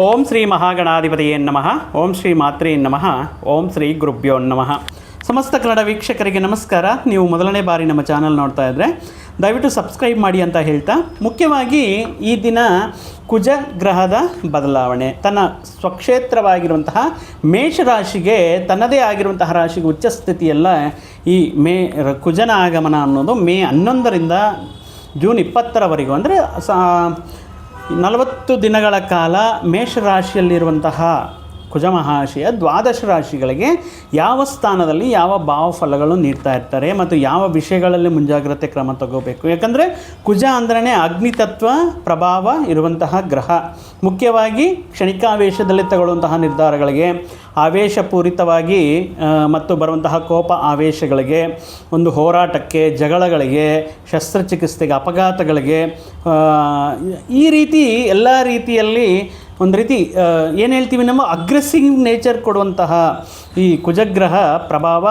ಓಂ ಶ್ರೀ ಮಹಾಗಣಾಧಿಪತಿಯೇ ನಮಃ. ಓಂ ಶ್ರೀ ಮಾತ್ರೇ ನಮಃ. ಓಂ ಶ್ರೀ ಗುರುಭ್ಯೋ ನಮಃ. ಸಮಸ್ತ ಕನ್ನಡ ವೀಕ್ಷಕರಿಗೆ ನಮಸ್ಕಾರ. ನೀವು ಮೊದಲನೇ ಬಾರಿ ನಮ್ಮ ಚಾನಲ್ ನೋಡ್ತಾ ಇದ್ದರೆ ದಯವಿಟ್ಟು ಸಬ್ಸ್ಕ್ರೈಬ್ ಮಾಡಿ ಅಂತ ಹೇಳ್ತಾ, ಮುಖ್ಯವಾಗಿ ಈ ದಿನ ಕುಜ ಗ್ರಹದ ಬದಲಾವಣೆ ತನ್ನ ಸ್ವಕ್ಷೇತ್ರವಾಗಿರುವಂತಹ ಮೇಷರಾಶಿಗೆ, ತನ್ನದೇ ಆಗಿರುವಂತಹ ರಾಶಿಗೆ ಉಚ್ಚ ಸ್ಥಿತಿಯಲ್ಲ ಈ ಕುಜನ ಆಗಮನ ಅನ್ನೋದು ಮೇ 11ರಿಂದ ಜೂನ್ 20ರವರೆಗೂ, ಅಂದರೆ 40 ದಿನಗಳ ಕಾಲ ಮೇಷರಾಶಿಯಲ್ಲಿರುವಂತಹ ಕುಜ ಮಹಾಶಯ ದ್ವಾದಶ ರಾಶಿಗಳಿಗೆ ಯಾವ ಸ್ಥಾನದಲ್ಲಿ ಯಾವ ಭಾವಫಲಗಳು ನೀಡ್ತಾ ಇರ್ತಾರೆ ಮತ್ತು ಯಾವ ವಿಷಯಗಳಲ್ಲಿ ಮುಂಜಾಗ್ರತೆ ಕ್ರಮ ತಗೋಬೇಕು. ಯಾಕಂದರೆ ಕುಜ ಅಂದ್ರೇ ಅಗ್ನಿತತ್ವ ಪ್ರಭಾವ ಇರುವಂತಹ ಗ್ರಹ. ಮುಖ್ಯವಾಗಿ ಕ್ಷಣಿಕಾವೇಶದಲ್ಲಿ ತಗೊಳ್ಳುವಂತಹ ನಿರ್ಧಾರಗಳಿಗೆ, ಆವೇಶಪೂರಿತವಾಗಿ ಮತ್ತು ಬರುವಂತಹ ಕೋಪ ಆವೇಶಗಳಿಗೆ, ಒಂದು ಹೋರಾಟಕ್ಕೆ, ಜಗಳಗಳಿಗೆ, ಶಸ್ತ್ರಚಿಕಿತ್ಸೆಗೆ, ಅಪಘಾತಗಳಿಗೆ, ಈ ರೀತಿ ಎಲ್ಲ ರೀತಿಯಲ್ಲಿ ಒಂದು ರೀತಿ ಏನು ಹೇಳ್ತೀವಿ, ನಮ್ಮ ಅಗ್ರೆಸಿವ್ ನೇಚರ್ ಕೊಡುವಂತಹ ಈ ಕುಜಗ್ರಹ ಪ್ರಭಾವ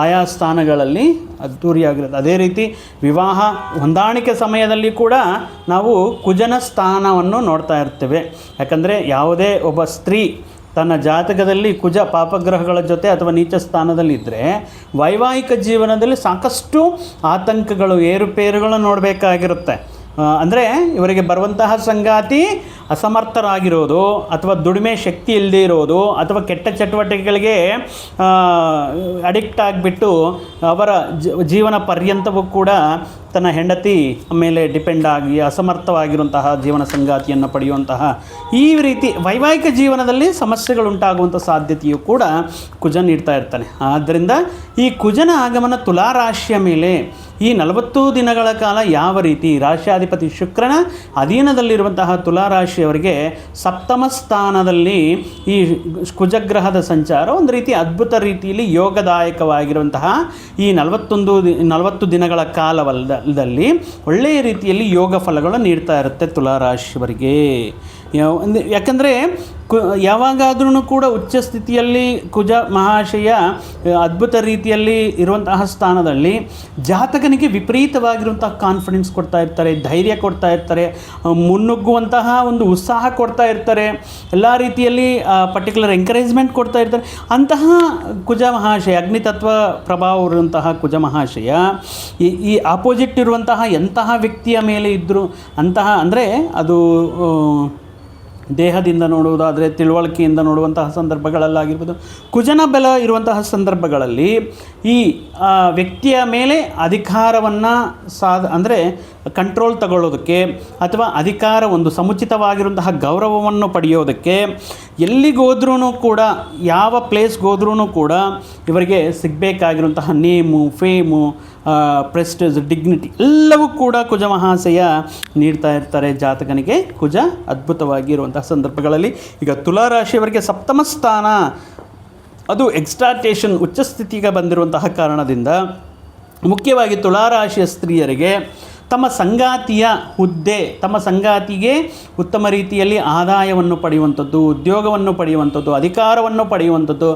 ಆಯಾ ಸ್ಥಾನಗಳಲ್ಲಿ ಅದ್ದೂರಿಯಾಗಿರುತ್ತೆ. ಅದೇ ರೀತಿ ವಿವಾಹ ಹೊಂದಾಣಿಕೆ ಸಮಯದಲ್ಲಿ ಕೂಡ ನಾವು ಕುಜನ ಸ್ಥಾನವನ್ನು ನೋಡ್ತಾ ಇರ್ತೇವೆ. ಯಾಕಂದರೆ ಯಾವುದೇ ಒಬ್ಬ ಸ್ತ್ರೀ ತನ್ನ ಜಾತಕದಲ್ಲಿ ಕುಜ ಪಾಪಗ್ರಹಗಳ ಜೊತೆ ಅಥವಾ ನೀಚ ಸ್ಥಾನದಲ್ಲಿದ್ದರೆ ವೈವಾಹಿಕ ಜೀವನದಲ್ಲಿ ಸಾಕಷ್ಟು ಆತಂಕಗಳು, ಏರುಪೇರುಗಳು ನೋಡಬೇಕಾಗಿರುತ್ತೆ. ಅಂದರೆ ಇವರಿಗೆ ಬರುವಂತಹ ಸಂಗಾತಿ ಅಸಮರ್ಥರಾಗಿರೋದು, ಅಥವಾ ದುಡಿಮೆ ಶಕ್ತಿ ಇಲ್ಲದೆ ಇರೋದು, ಅಥವಾ ಕೆಟ್ಟ ಚಟುವಟಿಕೆಗಳಿಗೆ ಅಡಿಕ್ಟ್ ಆಗಿಬಿಟ್ಟು ಅವರ ಜೀವನ ಪರ್ಯಂತವೂ ಕೂಡ ತನ್ನ ಹೆಂಡತಿ ಮೇಲೆ ಡಿಪೆಂಡ್ ಆಗಿ ಅಸಮರ್ಥವಾಗಿರುವಂತಹ ಜೀವನ ಸಂಗಾತಿಯನ್ನು ಪಡೆಯುವಂತಹ ಈ ರೀತಿ ವೈವಾಹಿಕ ಜೀವನದಲ್ಲಿ ಸಮಸ್ಯೆಗಳುಂಟಾಗುವಂಥ ಸಾಧ್ಯತೆಯೂ ಕೂಡ ಕುಜ ನೀಡ್ತಾ ಇರ್ತಾನೆ. ಆದ್ದರಿಂದ ಈ ಕುಜನ ಆಗಮನ ತುಲಾರಾಶಿಯ ಮೇಲೆ ಈ 40 ದಿನಗಳ ಕಾಲ ಯಾವ ರೀತಿ ರಾಶ್ಯಾಧಿಪತಿ ಶುಕ್ರನ ಅಧೀನದಲ್ಲಿರುವಂತಹ ತುಲಾರಾಶಿಯವರಿಗೆ ಸಪ್ತಮ ಸ್ಥಾನದಲ್ಲಿ ಈ ಕುಜಗ್ರಹದ ಸಂಚಾರ ಒಂದು ರೀತಿ ಅದ್ಭುತ ರೀತಿಯಲ್ಲಿ ಯೋಗದಾಯಕವಾಗಿರುವಂತಹ ಈ 40 ದಿನಗಳ ಕಾಲದಲ್ಲಿ ಒಳ್ಳೆಯ ರೀತಿಯಲ್ಲಿ ಯೋಗ ಫಲಗಳು ನೀಡ್ತಾ ಇರುತ್ತೆ ತುಲಾರಾಶಿಯವರಿಗೆ. ಯಾಕಂದರೆ ಯಾವಾಗಾದ್ರೂ ಕೂಡ ಉಚ್ಚ ಸ್ಥಿತಿಯಲ್ಲಿ ಕುಜ ಮಹಾಶಯ ಅದ್ಭುತ ರೀತಿಯಲ್ಲಿ ಇರುವಂತಹ ಸ್ಥಾನದಲ್ಲಿ ಜಾತಕನಿಗೆ ವಿಪರೀತವಾಗಿರುವಂತಹ ಕಾನ್ಫಿಡೆನ್ಸ್ ಕೊಡ್ತಾ ಇರ್ತಾರೆ, ಧೈರ್ಯ ಕೊಡ್ತಾ ಇರ್ತಾರೆ, ಮುನ್ನುಗ್ಗುವಂತಹ ಒಂದು ಉತ್ಸಾಹ ಕೊಡ್ತಾ ಇರ್ತಾರೆ, ಎಲ್ಲ ರೀತಿಯಲ್ಲಿ ಪರ್ಟಿಕ್ಯುಲರ್ ಎಂಕರೇಜ್ಮೆಂಟ್ ಕೊಡ್ತಾ ಇರ್ತಾರೆ. ಅಂತಹ ಕುಜ ಮಹಾಶಯ, ಅಗ್ನಿತತ್ವ ಪ್ರಭಾವ ಇರುವಂತಹ ಕುಜ ಮಹಾಶಯ ಈ ಆಪೋಸಿಟ್ ಇರುವಂತಹ ಎಂತಹ ವ್ಯಕ್ತಿಯ ಮೇಲೆ ಇದ್ದರೂ ಅಂತಹ, ಅಂದರೆ ಅದು ದೇಹದಿಂದ ನೋಡುವುದಾದರೆ, ತಿಳುವಳಿಕೆಯಿಂದ ನೋಡುವಂತಹ ಸಂದರ್ಭಗಳಲ್ಲಾಗಿರ್ಬೋದು, ಕುಜನ ಬಲ ಇರುವಂತಹ ಸಂದರ್ಭಗಳಲ್ಲಿ ಈ ವ್ಯಕ್ತಿಯ ಮೇಲೆ ಅಧಿಕಾರವನ್ನು ಅಂದರೆ ಕಂಟ್ರೋಲ್ ತಗೊಳ್ಳೋದಕ್ಕೆ, ಅಥವಾ ಅಧಿಕಾರ ಒಂದು ಸಮುಚಿತವಾಗಿರುವಂತಹ ಗೌರವವನ್ನು ಪಡೆಯೋದಕ್ಕೆ, ಎಲ್ಲಿಗೋದ್ರೂ ಕೂಡ, ಯಾವ ಪ್ಲೇಸ್ಗೋದ್ರೂ ಕೂಡ ಇವರಿಗೆ ಸಿಗಬೇಕಾಗಿರುವಂತಹ ನೇಮು, ಫೇಮು, ಪ್ರೆಸ್ಟೇಜ್, ಡಿಗ್ನಿಟಿ ಎಲ್ಲವೂ ಕೂಡ ಕುಜ ಮಹಾಶಯ ನೀಡ್ತಾ ಇರ್ತಾರೆ ಜಾತಕನಿಗೆ. ಕುಜ ಅದ್ಭುತವಾಗಿರುವಂತಹ ಸಂದರ್ಭಗಳಲ್ಲಿ ಈಗ ತುಲಾರಾಶಿಯವರಿಗೆ ಸಪ್ತಮ ಸ್ಥಾನ ಅದು ಎಕ್ಸ್ಟಾಟೇಷನ್ ಉಚ್ಚಸ್ಥಿತಿಗೆ ಬಂದಿರುವಂತಹ ಕಾರಣದಿಂದ ಮುಖ್ಯವಾಗಿ ತುಲಾರಾಶಿಯ ಸ್ತ್ರೀಯರಿಗೆ ತಮ್ಮ ಸಂಗಾತಿಯ ಹುದ್ದೆ, ತಮ್ಮ ಸಂಗಾತಿಗೆ ಉತ್ತಮ ರೀತಿಯಲ್ಲಿ ಆದಾಯವನ್ನು ಪಡೆಯುವಂಥದ್ದು, ಉದ್ಯೋಗವನ್ನು ಪಡೆಯುವಂಥದ್ದು, ಅಧಿಕಾರವನ್ನು ಪಡೆಯುವಂಥದ್ದು,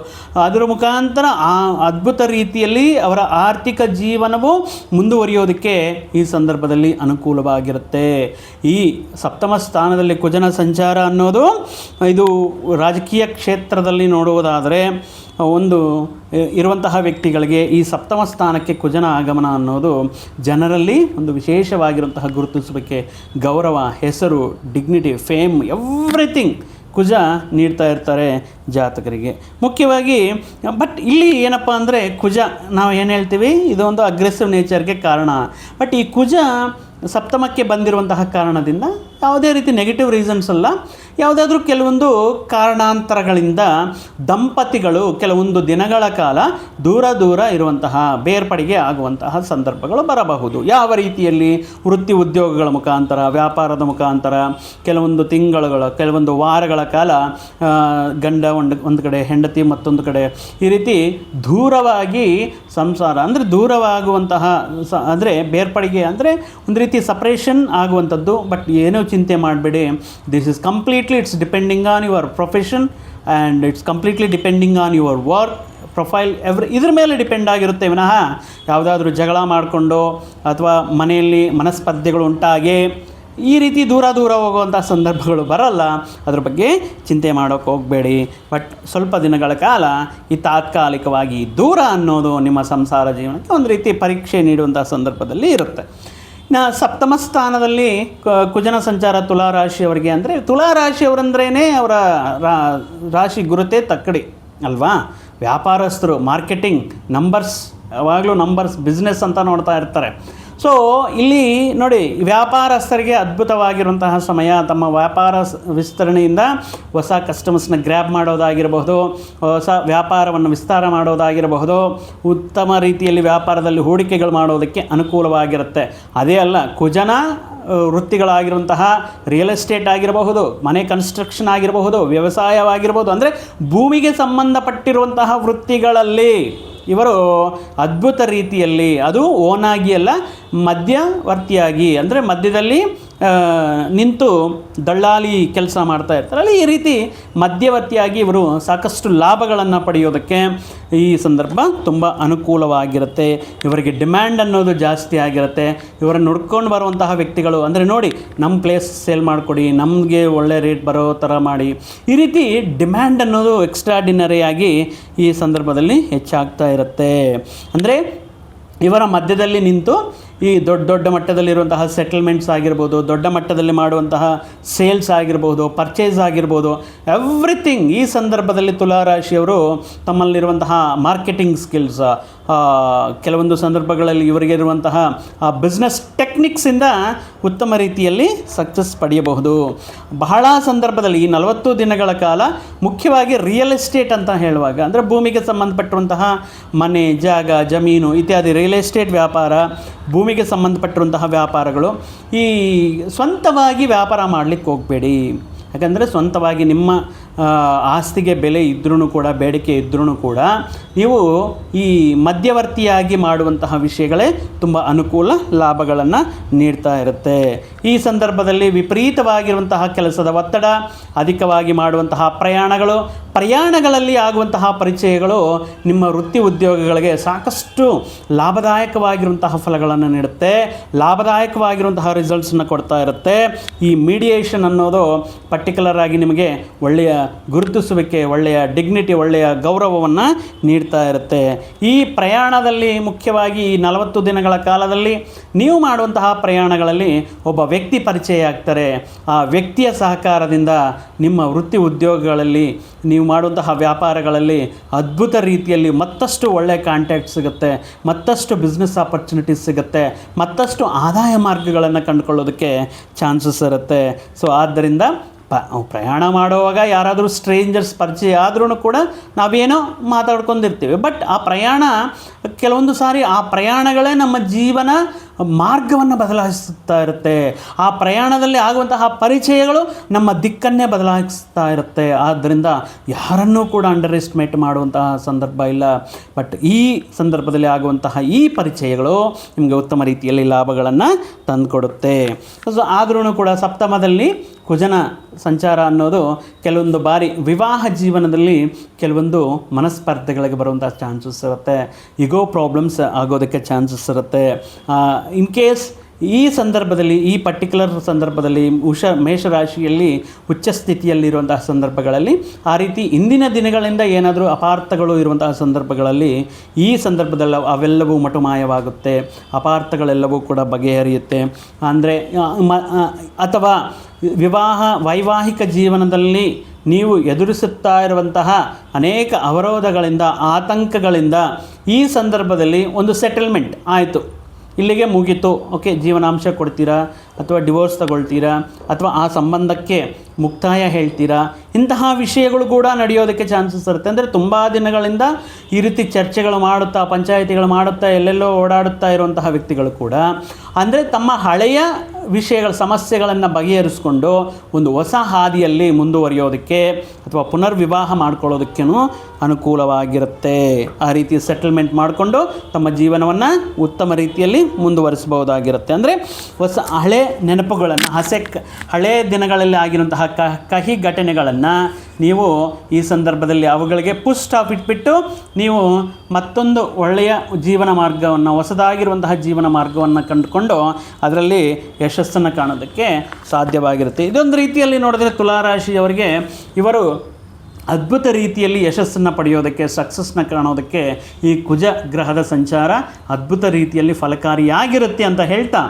ಅದರ ಮುಖಾಂತರ ಅದ್ಭುತ ರೀತಿಯಲ್ಲಿ ಅವರ ಆರ್ಥಿಕ ಜೀವನವು ಮುಂದುವರಿಯೋದಕ್ಕೆ ಈ ಸಂದರ್ಭದಲ್ಲಿ ಅನುಕೂಲವಾಗಿರುತ್ತೆ. ಈ ಸಪ್ತಮ ಸ್ಥಾನದಲ್ಲಿ ಕುಜನ ಸಂಚಾರ ಅನ್ನೋದು ಇದು ರಾಜಕೀಯ ಕ್ಷೇತ್ರದಲ್ಲಿ ನೋಡುವುದಾದರೆ ಒಂದು ಇರುವಂತಹ ವ್ಯಕ್ತಿಗಳಿಗೆ ಈ ಸಪ್ತಮ ಸ್ಥಾನಕ್ಕೆ ಕುಜನ ಆಗಮನ ಅನ್ನೋದು ಜನರಲ್ಲಿ ಒಂದು ವಿಶೇಷವಾಗಿರುವಂತಹ ಗುರುತಿಸುವಿಕೆ, ಗೌರವ, ಹೆಸರು, ಡಿಗ್ನಿಟಿ, ಫೇಮ್, ಎವ್ರಿಥಿಂಗ್ ಕುಜ ನೀಡ್ತಾ ಇರ್ತಾರೆ ಜಾತಕರಿಗೆ ಮುಖ್ಯವಾಗಿ. ಬಟ್ ಇಲ್ಲಿ ಏನಪ್ಪ ಅಂದರೆ ಕುಜ ನಾವು ಏನು ಹೇಳ್ತೀವಿ, ಇದೊಂದು ಅಗ್ರೆಸಿವ್ ನೇಚರ್ಗೆ ಕಾರಣ. ಬಟ್ ಈ ಕುಜ ಸಪ್ತಮಕ್ಕೆ ಬಂದಿರುವಂತಹ ಕಾರಣದಿಂದ ಯಾವುದೇ ರೀತಿ ನೆಗೆಟಿವ್ ರೀಸನ್ಸ್ ಅಲ್ಲ, ಯಾವುದಾದ್ರೂ ಕೆಲವೊಂದು ಕಾರಣಾಂತರಗಳಿಂದ ದಂಪತಿಗಳು ಕೆಲವೊಂದು ದಿನಗಳ ಕಾಲ ದೂರ ಇರುವಂತಹ, ಬೇರ್ಪಡಿಗೆ ಆಗುವಂತಹ ಸಂದರ್ಭಗಳು ಬರಬಹುದು. ಯಾವ ರೀತಿಯಲ್ಲಿ? ವೃತ್ತಿ ಉದ್ಯೋಗಗಳ ಮುಖಾಂತರ, ವ್ಯಾಪಾರದ ಮುಖಾಂತರ, ಕೆಲವೊಂದು ತಿಂಗಳುಗಳ, ಕೆಲವೊಂದು ವಾರಗಳ ಕಾಲ ಗಂಡ ಒಂದು ಕಡೆ, ಹೆಂಡತಿ ಮತ್ತೊಂದು ಕಡೆ, ಈ ರೀತಿ ದೂರವಾಗಿ ಸಂಸಾರ ಅಂದರೆ ದೂರವಾಗುವಂತಹ ಅಂದರೆ ಬೇರ್ಪಡಿಗೆ ಅಂದರೆ ಒಂದು ರೀತಿ ಸಪ್ರೇಷನ್ ಆಗುವಂಥದ್ದು. ಬಟ್ ಏನೂ ಚಿಂತೆ ಮಾಡಬೇಡಿ, this is completely it's depending on your profession and it's completely depending on your work profile, ಇದ್ರ ಮೇಲೆ ಡಿಪೆಂಡ್ ಆಗಿರುತ್ತೆ ವಿನಃ ಯಾವುದಾದ್ರೂ ಜಗಳ ಮಾಡಿಕೊಂಡು ಅಥವಾ ಮನೆಯಲ್ಲಿ ಮನಸ್ಪರ್ಧೆಗಳು ಉಂಟಾಗಿ ಈ ರೀತಿ ದೂರ ಹೋಗುವಂಥ ಸಂದರ್ಭಗಳು ಬರಲ್ಲ. ಅದ್ರ ಬಗ್ಗೆ ಚಿಂತೆ ಮಾಡೋಕ್ಕೆ ಹೋಗಬೇಡಿ. ಬಟ್ ಸ್ವಲ್ಪ ದಿನಗಳ ಕಾಲ ಈ ತಾತ್ಕಾಲಿಕವಾಗಿ ದೂರ ಅನ್ನೋದು ನಿಮ್ಮ ಸಂಸಾರ ಜೀವನಕ್ಕೆ ಒಂದು ರೀತಿ ಪರೀಕ್ಷೆ ನೀಡುವಂಥ ಸಂದರ್ಭದಲ್ಲಿ ಇರುತ್ತೆ. ಸಪ್ತಮ ಸ್ಥಾನದಲ್ಲಿ ಕುಜನ ಸಂಚಾರ ತುಲಾರಾಶಿಯವರಿಗೆ ಅಂದರೆ ತುಲಾರಾಶಿಯವರಂದ್ರೇ ಅವರ ರಾಶಿ ಗುರುತೇ ತಕ್ಕಡಿ ಅಲ್ವಾ. ವ್ಯಾಪಾರಸ್ಥರು, ಮಾರ್ಕೆಟಿಂಗ್, ನಂಬರ್ಸ್, ಯಾವಾಗಲೂ ನಂಬರ್ಸ್, ಬಿಸ್ನೆಸ್ ಅಂತ ನೋಡ್ತಾ ಇರ್ತಾರೆ. ಸೊ ಇಲ್ಲಿ ನೋಡಿ, ವ್ಯಾಪಾರಸ್ಥರಿಗೆ ಅದ್ಭುತವಾಗಿರುವಂತಹ ಸಮಯ. ತಮ್ಮ ವ್ಯಾಪಾರ ವಿಸ್ತರಣೆಯಿಂದ ಹೊಸ ಕಸ್ಟಮರ್ಸ್ನ ಗ್ರ್ಯಾಬ್ ಮಾಡೋದಾಗಿರಬಹುದು, ಹೊಸ ವ್ಯಾಪಾರವನ್ನು ವಿಸ್ತಾರ ಮಾಡೋದಾಗಿರಬಹುದು, ಉತ್ತಮ ರೀತಿಯಲ್ಲಿ ವ್ಯಾಪಾರದಲ್ಲಿ ಹೂಡಿಕೆಗಳು ಮಾಡೋದಕ್ಕೆ ಅನುಕೂಲವಾಗಿರುತ್ತೆ. ಅದೇ ಅಲ್ಲ, ಕುಜನ ವೃತ್ತಿಗಳಾಗಿರುವಂತಹ ರಿಯಲ್ ಎಸ್ಟೇಟ್ ಆಗಿರಬಹುದು, ಮನೆ ಕನ್ಸ್ಟ್ರಕ್ಷನ್ ಆಗಿರಬಹುದು, ವ್ಯವಸಾಯವಾಗಿರ್ಬೋದು, ಅಂದರೆ ಭೂಮಿಗೆ ಸಂಬಂಧಪಟ್ಟಿರುವಂತಹ ವೃತ್ತಿಗಳಲ್ಲಿ ಇವರು ಅದ್ಭುತ ರೀತಿಯಲ್ಲಿ, ಅದು ಓನಾಗಿ ಅಲ್ಲ, ಮಧ್ಯವರ್ತಿಯಾಗಿ, ಅಂದರೆ ಮಧ್ಯದಲ್ಲಿ ನಿಂತು ದಳ್ಳಾಲಿ ಕೆಲಸ ಮಾಡ್ತಾ ಇರ್ತಾರಲ್ಲ, ಈ ರೀತಿ ಮಧ್ಯವರ್ತಿಯಾಗಿ ಇವರು ಸಾಕಷ್ಟು ಲಾಭಗಳನ್ನು ಪಡೆಯೋದಕ್ಕೆ ಈ ಸಂದರ್ಭ ತುಂಬ ಅನುಕೂಲವಾಗಿರುತ್ತೆ. ಇವರಿಗೆ ಡಿಮ್ಯಾಂಡ್ ಅನ್ನೋದು ಜಾಸ್ತಿ ಆಗಿರುತ್ತೆ. ಇವರನ್ನು ನೋಡ್ಕೊಂಡು ಬರುವಂತಹ ವ್ಯಕ್ತಿಗಳು, ಅಂದರೆ ನೋಡಿ ನಮ್ಮ ಪ್ಲೇಸ್ ಸೇಲ್ ಮಾಡಿಕೊಡಿ, ನಮಗೆ ಒಳ್ಳೆ ರೇಟ್ ಬರೋ ಥರ ಮಾಡಿ, ಈ ರೀತಿ ಡಿಮ್ಯಾಂಡ್ ಅನ್ನೋದು ಎಕ್ಸ್ಟ್ರಾಡಿನರಿಯಾಗಿ ಈ ಸಂದರ್ಭದಲ್ಲಿ ಹೆಚ್ಚಾಗ್ತಾ ಇರುತ್ತೆ. ಅಂದರೆ ಇವರ ಮಧ್ಯದಲ್ಲಿ ನಿಂತು ಈ ದೊಡ್ಡ ಮಟ್ಟದಲ್ಲಿರುವಂತಹ ಸೆಟಲ್ಮೆಂಟ್ಸ್ ಆಗಿರ್ಬೋದು, ದೊಡ್ಡ ಮಟ್ಟದಲ್ಲಿ ಮಾಡುವಂತಹ ಸೇಲ್ಸ್ ಆಗಿರ್ಬೋದು, ಪರ್ಚೇಸ್ ಆಗಿರ್ಬೋದು, ಎವ್ರಿಥಿಂಗ್ ಈ ಸಂದರ್ಭದಲ್ಲಿ ತುಲಾರಾಶಿಯವರು ತಮ್ಮಲ್ಲಿರುವಂತಹ ಮಾರ್ಕೆಟಿಂಗ್ ಸ್ಕಿಲ್ಸ್, ಕೆಲವೊಂದು ಸಂದರ್ಭಗಳಲ್ಲಿ ಇವರಿಗೆ ಇರುವಂತಹ ಬಿಸ್ನೆಸ್ ಟೆಕ್ನಿಕ್ಸಿಂದ ಉತ್ತಮ ರೀತಿಯಲ್ಲಿ ಸಕ್ಸಸ್ ಪಡೆಯಬಹುದು. ಬಹಳ ಸಂದರ್ಭದಲ್ಲಿ ಈ 40 ದಿನಗಳ ಕಾಲ ಮುಖ್ಯವಾಗಿ ರಿಯಲ್ ಎಸ್ಟೇಟ್ ಅಂತ ಹೇಳುವಾಗ, ಅಂದರೆ ಭೂಮಿಗೆ ಸಂಬಂಧಪಟ್ಟಿರುವಂತಹ ಮನೆ, ಜಾಗ, ಜಮೀನು ಇತ್ಯಾದಿ ರಿಯಲ್ ಎಸ್ಟೇಟ್ ವ್ಯಾಪಾರ, ಭೂಮಿಗೆ ಸಂಬಂಧಪಟ್ಟಿರುವಂತಹ ವ್ಯಾಪಾರಗಳು, ಈ ಸ್ವಂತವಾಗಿ ವ್ಯಾಪಾರ ಮಾಡಲಿಕ್ಕೆ ಹೋಗಬೇಡಿ. ಯಾಕಂದರೆ ಸ್ವಂತವಾಗಿ ನಿಮ್ಮ ಆಸ್ತಿಗೆ ಬೆಲೆ ಇದ್ರೂ ಕೂಡ, ಬೇಡಿಕೆ ಇದ್ರೂ ಕೂಡ, ನೀವು ಈ ಮಧ್ಯವರ್ತಿಯಾಗಿ ಮಾಡುವಂತಹ ವಿಷಯಗಳೇ ತುಂಬ ಅನುಕೂಲ ಲಾಭಗಳನ್ನು ನೀಡ್ತಾ ಇರುತ್ತೆ. ಈ ಸಂದರ್ಭದಲ್ಲಿ ವಿಪರೀತವಾಗಿರುವಂತಹ ಕೆಲಸದ ಒತ್ತಡ, ಅಧಿಕವಾಗಿ ಮಾಡುವಂತಹ ಪ್ರಯಾಣಗಳಲ್ಲಿ ಆಗುವಂತಹ ಪರಿಚಯಗಳು ನಿಮ್ಮ ವೃತ್ತಿ ಉದ್ಯೋಗಗಳಿಗೆ ಸಾಕಷ್ಟು ಲಾಭದಾಯಕವಾಗಿರುವಂತಹ ಫಲಗಳನ್ನು ನೀಡುತ್ತೆ, ಲಾಭದಾಯಕವಾಗಿರುವಂತಹ ರಿಸಲ್ಟ್ಸನ್ನು ಕೊಡ್ತಾ ಇರುತ್ತೆ. ಈ ಮೀಡಿಯೇಷನ್ ಅನ್ನೋದು ಪರ್ಟಿಕ್ಯುಲರ್ ಆಗಿ ನಿಮಗೆ ಒಳ್ಳೆಯ ಗುರುತಿಸುವಿಕೆ, ಒಳ್ಳೆಯ ಡಿಗ್ನಿಟಿ, ಒಳ್ಳೆಯ ಗೌರವವನ್ನು ನೀಡ್ತಾ ಇರುತ್ತೆ. ಈ ಪ್ರಯಾಣದಲ್ಲಿ ಮುಖ್ಯವಾಗಿ ಈ 40 ದಿನಗಳ ಕಾಲದಲ್ಲಿ ನೀವು ಮಾಡುವಂತಹ ಪ್ರಯಾಣಗಳಲ್ಲಿ ಒಬ್ಬ ವ್ಯಕ್ತಿ ಪರಿಚಯ ಆಗ್ತಾರೆ. ಆ ವ್ಯಕ್ತಿಯ ಸಹಕಾರದಿಂದ ನಿಮ್ಮ ವೃತ್ತಿ ಉದ್ಯೋಗಗಳಲ್ಲಿ, ನೀವು ಮಾಡುವಂತಹ ವ್ಯಾಪಾರಗಳಲ್ಲಿ ಅದ್ಭುತ ರೀತಿಯಲ್ಲಿ ಮತ್ತಷ್ಟು ಒಳ್ಳೆಯ ಕಾಂಟ್ಯಾಕ್ಟ್ ಸಿಗುತ್ತೆ, ಮತ್ತಷ್ಟು ಬಿಸ್ನೆಸ್ ಆಪರ್ಚುನಿಟೀಸ್ ಸಿಗುತ್ತೆ, ಮತ್ತಷ್ಟು ಆದಾಯ ಮಾರ್ಗಗಳನ್ನು ಕಂಡುಕೊಳ್ಳೋದಕ್ಕೆ ಚಾನ್ಸಸ್ ಇರುತ್ತೆ. ಸೊ ಆದ್ದರಿಂದ ಪ್ರಯಾಣ ಮಾಡುವಾಗ ಯಾರಾದರೂ ಸ್ಟ್ರೇಂಜರ್ಸ್ ಪರಿಚಯ ಆದ್ರೂ ಕೂಡ ನಾವೇನೋ ಮಾತಾಡ್ಕೊಂಡಿರ್ತೀವಿ. ಬಟ್ ಆ ಪ್ರಯಾಣ ಕೆಲವೊಂದು ಸಾರಿ ಆ ಪ್ರಯಾಣಗಳೇ ನಮ್ಮ ಜೀವನ ಮಾರ್ಗವನ್ನು ಬದಲಾಯಿಸ್ತಾ ಇರುತ್ತೆ. ಆ ಪ್ರಯಾಣದಲ್ಲಿ ಆಗುವಂತಹ ಪರಿಚಯಗಳು ನಮ್ಮ ದಿಕ್ಕನ್ನೇ ಬದಲಾಯಿಸ್ತಾ ಇರುತ್ತೆ. ಆದ್ದರಿಂದ ಯಾರನ್ನೂ ಕೂಡ ಅಂಡರ್ ಎಸ್ಟಿಮೇಟ್ ಮಾಡುವಂತಹ ಸಂದರ್ಭ ಇಲ್ಲ. ಬಟ್ ಈ ಸಂದರ್ಭದಲ್ಲಿ ಆಗುವಂತಹ ಈ ಪರಿಚಯಗಳು ನಿಮಗೆ ಉತ್ತಮ ರೀತಿಯಲ್ಲಿ ಲಾಭಗಳನ್ನು ತಂದುಕೊಡುತ್ತೆ. ಸೊ ಆದ್ರೂ ಕೂಡ ಸಪ್ತಮದಲ್ಲಿ ಕುಜನ ಸಂಚಾರ ಅನ್ನೋದು ಕೆಲವೊಂದು ಬಾರಿ ವಿವಾಹ ಜೀವನದಲ್ಲಿ ಕೆಲವೊಂದು ಮನಸ್ಪರ್ಧೆಗಳಿಗೆ ಬರುವಂಥ ಚಾನ್ಸಸ್ ಇರುತ್ತೆ, ಈಗೋ ಪ್ರಾಬ್ಲಮ್ಸ್ ಆಗೋದಕ್ಕೆ ಚಾನ್ಸಸ್ ಇರುತ್ತೆ. ಇನ್ ಕೇಸ್ ಈ ಸಂದರ್ಭದಲ್ಲಿ, ಈ ಪರ್ಟಿಕ್ಯುಲರ್ ಸಂದರ್ಭದಲ್ಲಿ ಮೇಷರಾಶಿಯಲ್ಲಿ ಉಚ್ಚ ಸ್ಥಿತಿಯಲ್ಲಿರುವಂತಹ ಸಂದರ್ಭಗಳಲ್ಲಿ, ಆ ರೀತಿ ಇಂದಿನ ದಿನಗಳಿಂದ ಏನಾದರೂ ಅಪಾರ್ಥಗಳು ಇರುವಂತಹ ಸಂದರ್ಭಗಳಲ್ಲಿ, ಈ ಸಂದರ್ಭದಲ್ಲಿ ಅವೆಲ್ಲವೂ ಮಟುಮಾಯವಾಗುತ್ತೆ, ಅಪಾರ್ಥಗಳೆಲ್ಲವೂ ಕೂಡ ಬಗೆಹರಿಯುತ್ತೆ. ಅಂದರೆ ಅಥವಾ ವೈವಾಹಿಕ ಜೀವನದಲ್ಲಿ ನೀವು ಎದುರಿಸುತ್ತಾ ಇರುವಂತಹ ಅನೇಕ ಅವರೋಧಗಳಿಂದ, ಆತಂಕಗಳಿಂದ ಈ ಸಂದರ್ಭದಲ್ಲಿ ಒಂದು ಸೆಟಲ್ಮೆಂಟ್ ಆಯಿತು, ಇಲ್ಲಿಗೆ ಮುಗೀತು, ಓಕೆ, ಜೀವನಾಂಶ ಕೊಡ್ತೀರಾ ಅಥವಾ ಡಿವೋರ್ಸ್ ತಗೊಳ್ತೀರಾ ಅಥವಾ ಆ ಸಂಬಂಧಕ್ಕೆ ಮುಕ್ತಾಯ ಹೇಳ್ತೀರಾ, ಇಂತಹ ವಿಷಯಗಳು ಕೂಡ ನಡೆಯೋದಕ್ಕೆ ಚಾನ್ಸಸ್ ಇರುತ್ತೆ. ಅಂದರೆ ತುಂಬ ದಿನಗಳಿಂದ ಈ ರೀತಿ ಚರ್ಚೆಗಳು ಮಾಡುತ್ತಾ, ಪಂಚಾಯಿತಿಗಳು ಮಾಡುತ್ತಾ, ಎಲ್ಲೆಲ್ಲೋ ಓಡಾಡುತ್ತಾ ಇರುವಂತಹ ವ್ಯಕ್ತಿಗಳು ಕೂಡ ಅಂದರೆ ತಮ್ಮ ಹಳೆಯ ವಿಷಯಗಳ ಸಮಸ್ಯೆಗಳನ್ನು ಬಗೆಹರಿಸ್ಕೊಂಡು ಒಂದು ಹೊಸ ಹಾದಿಯಲ್ಲಿ ಮುಂದುವರಿಯೋದಕ್ಕೆ ಅಥವಾ ಪುನರ್ವಿವಾಹ ಮಾಡ್ಕೊಳ್ಳೋದಕ್ಕೂ ಅನುಕೂಲವಾಗಿರುತ್ತೆ. ಆ ರೀತಿ ಸೆಟಲ್ಮೆಂಟ್ ಮಾಡಿಕೊಂಡು ತಮ್ಮ ಜೀವನವನ್ನು ಉತ್ತಮ ರೀತಿಯಲ್ಲಿ ಮುಂದುವರಿಸಬಹುದಾಗಿರುತ್ತೆ. ಅಂದರೆ ಹೊಸ ಹಳೆ ನೆನಪುಗಳನ್ನು, ಹಳೆ ದಿನಗಳಲ್ಲಿ ಆಗಿರುವಂತಹ ಕಹಿ ಘಟನೆಗಳನ್ನು ನೀವು ಈ ಸಂದರ್ಭದಲ್ಲಿ ಅವುಗಳಿಗೆ ಫುಲ್ ಸ್ಟಾಪ್ ಇಟ್ಬಿಟ್ಟು ನೀವು ಮತ್ತೊಂದು ಒಳ್ಳೆಯ ಜೀವನ ಮಾರ್ಗವನ್ನು, ಹೊಸದಾಗಿರುವಂತಹ ಜೀವನ ಮಾರ್ಗವನ್ನು ಕಂಡುಕೊಂಡು ಅದರಲ್ಲಿ ಯಶಸ್ಸನ್ನು ಕಾಣೋದಕ್ಕೆ ಸಾಧ್ಯವಾಗಿರುತ್ತೆ. ಇದೊಂದು ರೀತಿಯಲ್ಲಿ ನೋಡಿದ್ರೆ ತುಲಾರಾಶಿಯವರಿಗೆ ಇವರು ಅದ್ಭುತ ರೀತಿಯಲ್ಲಿ ಯಶಸ್ಸನ್ನು ಪಡೆಯೋದಕ್ಕೆ, ಸಕ್ಸಸ್ನ ಕಾಣೋದಕ್ಕೆ ಈ ಕುಜ ಗ್ರಹದ ಸಂಚಾರ ಅದ್ಭುತ ರೀತಿಯಲ್ಲಿ ಫಲಕಾರಿಯಾಗಿರುತ್ತೆ ಅಂತ ಹೇಳ್ತಾ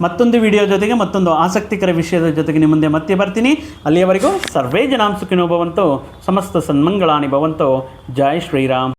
ಮತ್ತೊಂದು ವಿಡಿಯೋ ಜೊತೆಗೆ ಮತ್ತೊಂದು ಆಸಕ್ತಿಕರ ವಿಷಯದ ಜೊತೆಗೆ ನಿಮ್ಮ ಮುಂದೆ ಮತ್ತೆ ಬರ್ತೀನಿ. ಅಲ್ಲಿಯವರೆಗೂ ಸರ್ವೇ ಜನಾಂ ಸುಖಿನೋ ಭವಂತು, ಸಮಸ್ತ ಸನ್ಮಂಗಳಾನಿ ಭವಂತು. ಜೈ ಶ್ರೀರಾಮ್.